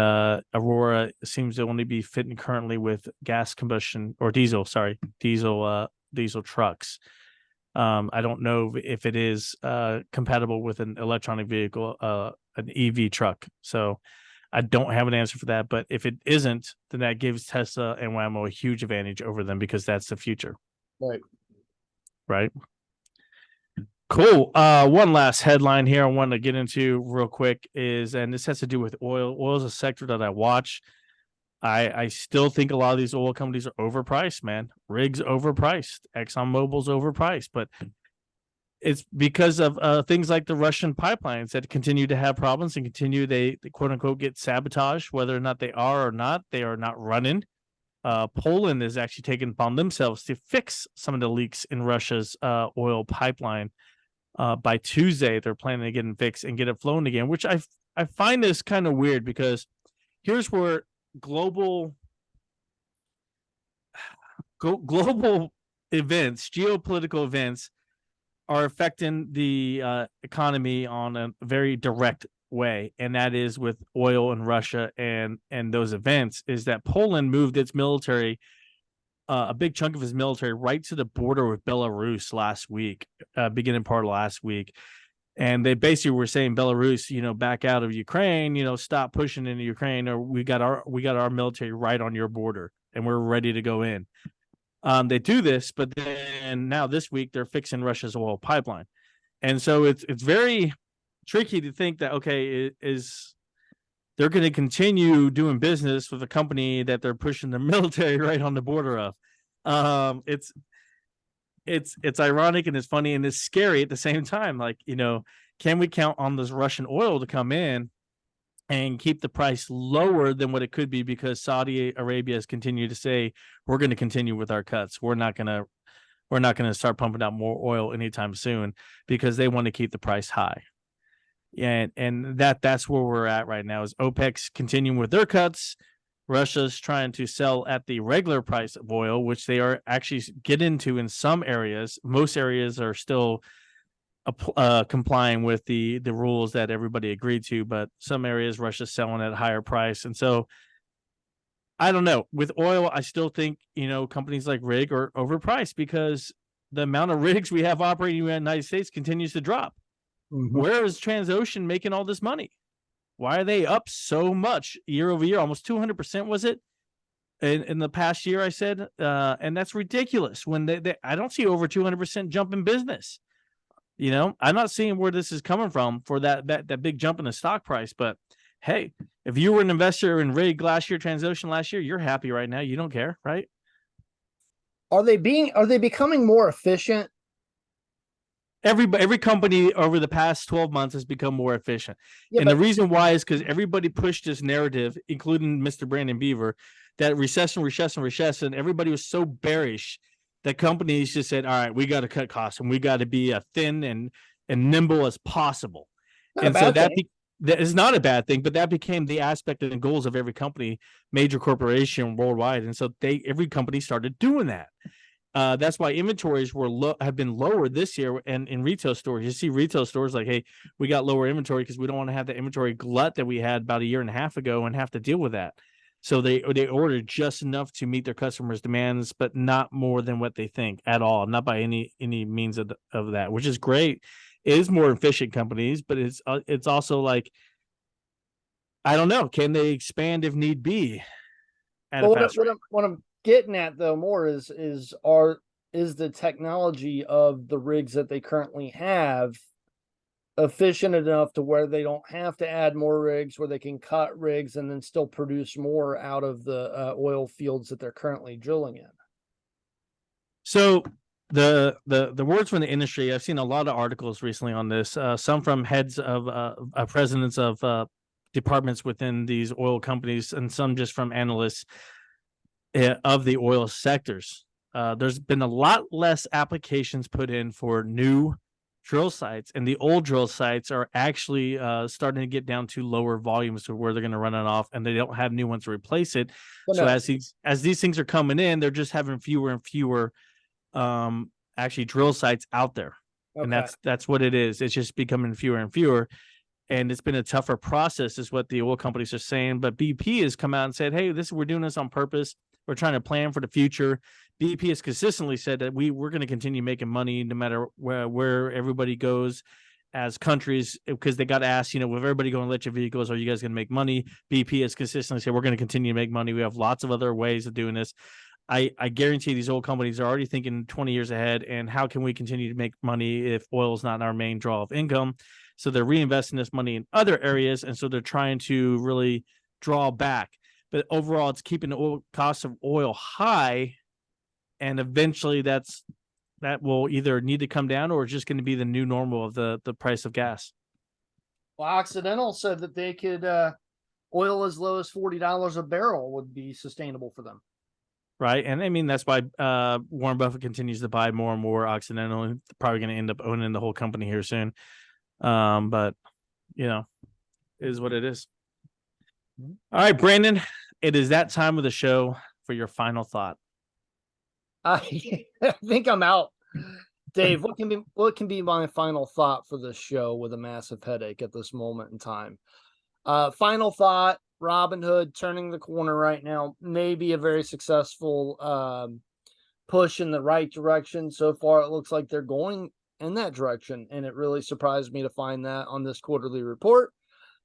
Aurora seems to only be fitting currently with gas combustion or diesel trucks. I don't know if it is compatible with an electronic vehicle, an EV truck. So I don't have an answer for that. But if it isn't, then that gives Tesla and Waymo a huge advantage over them because that's the future. Right. Cool. One last headline here I want to get into real quick is, and this has to do with oil. Oil is a sector that I watch. I still think a lot of these oil companies are overpriced, man. Rig's overpriced. ExxonMobil's overpriced, but it's because of things like the Russian pipelines that continue to have problems and continue they quote unquote get sabotaged, whether or not they are or not. They are not running. Poland is actually taking upon themselves to fix some of the leaks in Russia's oil pipeline. By Tuesday, they're planning to get it fixed and get it flowing again, which I find this kind of weird because here's where global events, geopolitical events, are affecting the economy on a very direct way, and that is with oil in Russia and those events. Is that Poland moved its military, a big chunk of his military, right to the border with Belarus last week, beginning part of last week. And they basically were saying, Belarus, you know, back out of Ukraine, you know, stop pushing into Ukraine, or we got our military right on your border and we're ready to go in. They do this, but then now this week they're fixing Russia's oil pipeline. And so it's very tricky to think that, okay, they're going to continue doing business with a company that they're pushing the military right on the border of. It's ironic and it's funny and it's scary at the same time. Like, you know, can we count on this Russian oil to come in and keep the price lower than what it could be? Because Saudi Arabia has continued to say, we're going to continue with our cuts. We're not going to start pumping out more oil anytime soon because they want to keep the price high. And that's where we're at right now is OPEC's continuing with their cuts. Russia's trying to sell at the regular price of oil, which they are actually get into in some areas. Most areas are still complying with the rules that everybody agreed to, but some areas Russia's selling at a higher price. And so I don't know. With oil, I still think, you know, companies like Rig are overpriced because the amount of rigs we have operating in the United States continues to drop. Mm-hmm. Where is Transocean making all this money? Why are they up so much year over year? Almost 200% was it in the past year? I said, and that's ridiculous. When I don't see over 200% jump in business. You know, I'm not seeing where this is coming from for that big jump in the stock price. But hey, if you were an investor in Rig last year, Transocean last year, you're happy right now. You don't care, right? Are they becoming more efficient? Every company over the past 12 months has become more efficient. Yeah, and the reason why is because everybody pushed this narrative, including Mr. Brandon Beaver, that recession. Everybody was so bearish that companies just said, all right, we got to cut costs and we got to be as thin and nimble as possible. Not a And so bad thing. that is not a bad thing, but that became the aspect and the goals of every company, major corporation worldwide. And so every company started doing that. That's why inventories have been lower this year. And in retail stores, you see retail stores like, hey, we got lower inventory because we don't want to have the inventory glut that we had about a year and a half ago and have to deal with that. So they ordered just enough to meet their customers' demands, but not more than what they think at all, not by any means of that, which is great. It is more efficient companies, but it's also like, I don't know, can they expand if need be at a fast rate? What I'm getting at though more is the technology of the rigs that they currently have efficient enough to where they don't have to add more rigs, where they can cut rigs and then still produce more out of the oil fields that they're currently drilling in. So the words from the industry, I've seen a lot of articles recently on this, some from heads of presidents of departments within these oil companies, and some just from analysts of the oil sectors. There's been a lot less applications put in for new drill sites, and the old drill sites are actually starting to get down to lower volumes to where they're going to run it off, and they don't have new ones to replace it. So as these things are coming in, they're just having fewer and fewer actually drill sites out there. Okay. And that's what it is. It's just becoming fewer and fewer. And it's been a tougher process, is what the oil companies are saying. But BP has come out and said, hey, we're doing this on purpose. We're trying to plan for the future. BP has consistently said that we're going to continue making money no matter where everybody goes as countries, because they got to ask, with everybody going electric vehicles, are you guys going to make money? BP has consistently said, we're going to continue to make money. We have lots of other ways of doing this. I guarantee these oil companies are already thinking 20 years ahead, and how can we continue to make money if oil is not our main draw of income? So they're reinvesting this money in other areas, and so they're trying to really draw back. But overall, it's keeping the oil cost of oil high, and eventually that will either need to come down, or it's just going to be the new normal of the price of gas. Well, Occidental said that they could oil as low as $40 a barrel would be sustainable for them. Right. And I mean, that's why Warren Buffett continues to buy more and more Occidental, and probably going to end up owning the whole company here soon. But, it is what it is. Mm-hmm. All right, Brandon, it is that time of the show for your final thought. I think I'm out. Dave, what can be my final thought for this show with a massive headache at this moment in time? Final thought, Robinhood turning the corner right now, maybe a very successful push in the right direction. So far, it looks like they're going in that direction, and it really surprised me to find that on this quarterly report.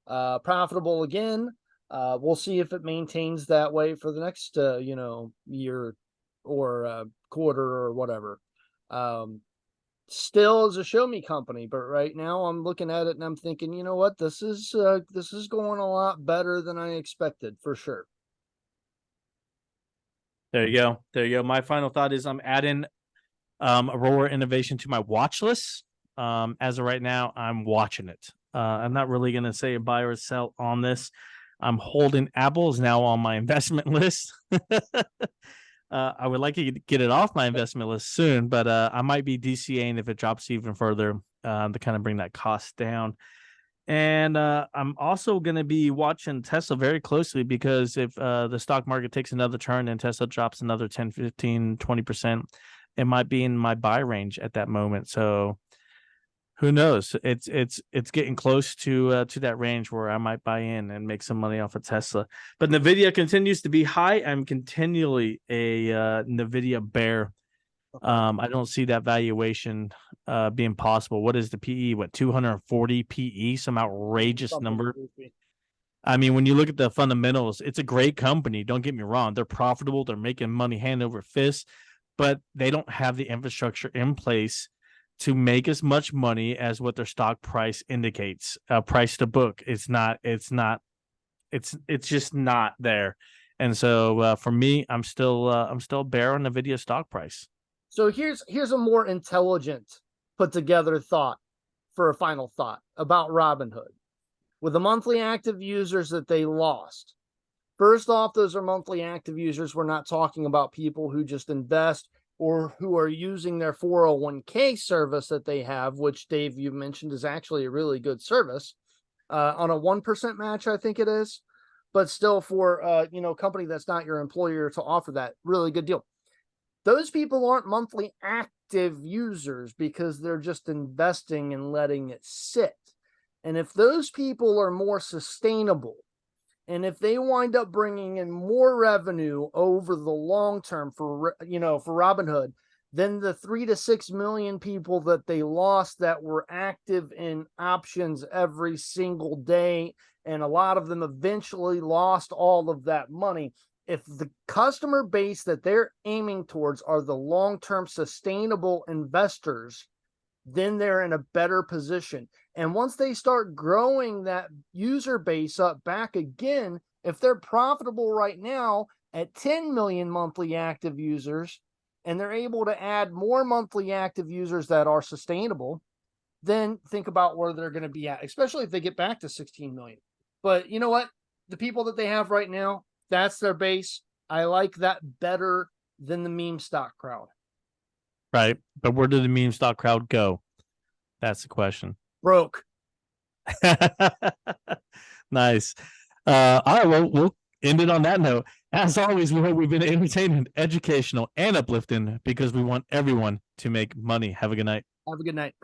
Profitable again. We'll see if it maintains that way for the next year or quarter or whatever. Still is a show me company, but right now I'm looking at it and I'm thinking, you know what, this is going a lot better than I expected, for sure. There you go. My final thought is I'm adding Aurora Innovation to my watch list. As of right now, I'm watching it. I'm not really going to say a buy or sell on this. I'm holding Apple's now on my investment list. I would like to get it off my investment list soon, but I might be DCAing if it drops even further to kind of bring that cost down. And I'm also going to be watching Tesla very closely, because if the stock market takes another turn and Tesla drops another 10, 15, 20%, it might be in my buy range at that moment. So who knows? It's getting close to that range where I might buy in and make some money off of Tesla. But NVIDIA continues to be high. I'm continually a NVIDIA bear. I don't see that valuation being possible. What is the PE? 240 PE? Some outrageous number. I mean, when you look at the fundamentals, it's a great company. Don't get me wrong. They're profitable. They're making money hand over fist, but they don't have the infrastructure in place to make as much money as what their stock price indicates. Price to book, it's just not there. And so for me, I'm still bear on NVIDIA stock price. So here's a more intelligent put together thought for a final thought about Robinhood. With the monthly active users that they lost, first off, those are monthly active users. We're not talking about people who just invest or who are using their 401k service that they have, which Dave, you mentioned is actually a really good service, on a 1% match, I think it is, but still for, a company that's not your employer to offer that really good deal. Those people aren't monthly active users because they're just investing and letting it sit. And if those people are more sustainable, and if they wind up bringing in more revenue over the long term for Robinhood, then the 3 to 6 million people that they lost that were active in options every single day, and a lot of them eventually lost all of that money. If the customer base that they're aiming towards are the long-term sustainable investors, then they're in a better position. And once they start growing that user base up back again, if they're profitable right now at 10 million monthly active users, and they're able to add more monthly active users that are sustainable, then think about where they're going to be at, especially if they get back to 16 million. But you know what? The people that they have right now, that's their base. I like that better than the meme stock crowd. Right. But where did the meme stock crowd go? That's the question. Broke. Nice. All right. Well, we'll end it on that note. As always, we hope we've been entertaining, educational, and uplifting because we want everyone to make money. Have a good night. Have a good night.